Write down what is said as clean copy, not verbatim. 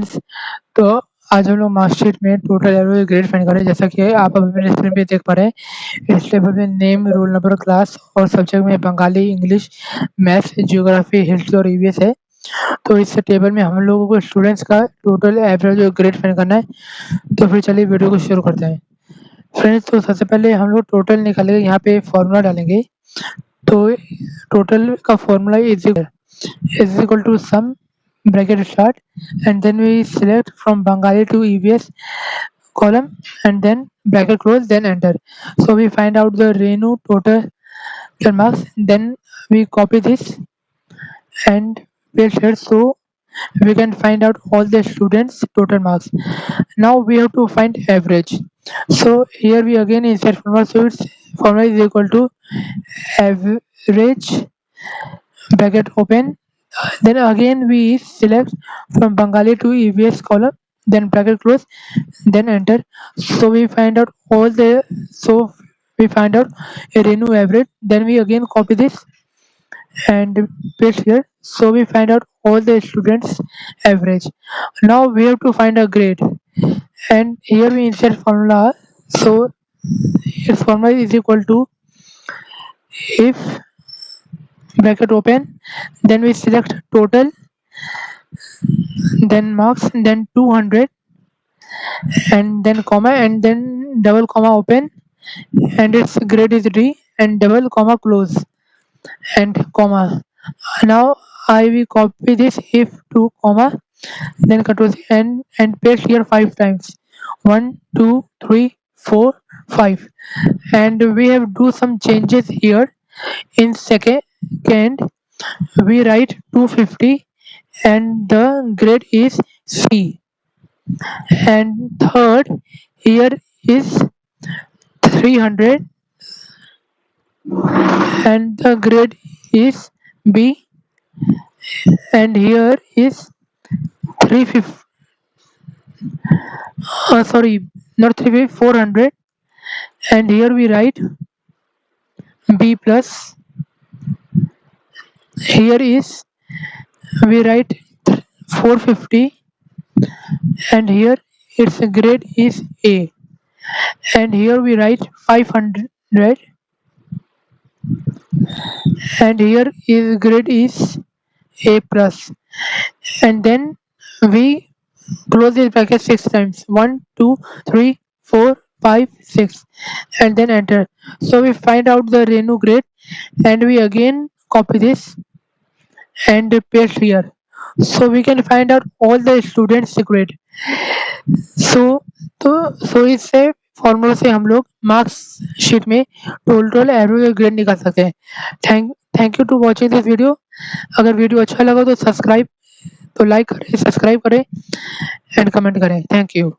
Friends, तो आज हम लोग मार्कशीट में टोटल एवरेज ग्रेड फाइंड करें। जैसा कि आप अभी मेरे स्क्रीन पे देख पा रहे हैं, इस टेबल में नेम, रोल नंबर, क्लास और सब्जेक्ट में Bengali, English, maths, geography, history और ईवीएस है। तो इस टेबल में हम लोगों को स्टूडेंट्स का टोटल एवरेज ग्रेड फाइंड करना है। तो फिर चलिए वीडियो को शुरू करते हैं। फ्रेंड्स, तो सबसे पहले हम लोग टोटल निकालेंगे, यहाँ पे फॉर्मूला डालेंगे। तो टोटल का formula is equal to sum bracket start, and then we select from Bengali to EVS column and then bracket close, then enter. So we find out the Renu total marks, then we copy this and paste here, so we can find out all the students total marks. Now we have to find average. So here we again insert formula, so its formula is equal to average bracket open, then again we select from Bengali to EVS column, then bracket close, then enter. So we find out a Renu average, then we again copy this and paste here. So we find out all the students average. Now we have to find a grade, and here we insert formula. So its formula is equal to, if bracket open, then we select total, then marks, then 200, and then comma, and then double comma open, and its grade is D, and double comma close and comma. Now I will copy this if to comma, then control C and paste here 5 times. 1, 2, 3, 4, 5. And we have do some changes here. In second, we write 250 and the grade is C. And third, here is 300 and the grade is B, and here is 350, sorry, not 350, 400, and here we write B plus. Here is we write 450, and here its grade is A, and here we write 500, and here is grade is A plus, and then we close this bracket 6 times. 1, 2, 3, 4, 5, 6, and then enter. So we find out the Renu grade, and we again copy this and paste here. So we can find out all the students grade. So इससे formula से हम लोग marks sheet में total average grade निकाल सकते हैं। Thank you to watching this video. अगर video अच्छा लगा तो लाइक करें, सब्सक्राइब करें एंड कमेंट करें। Thank you.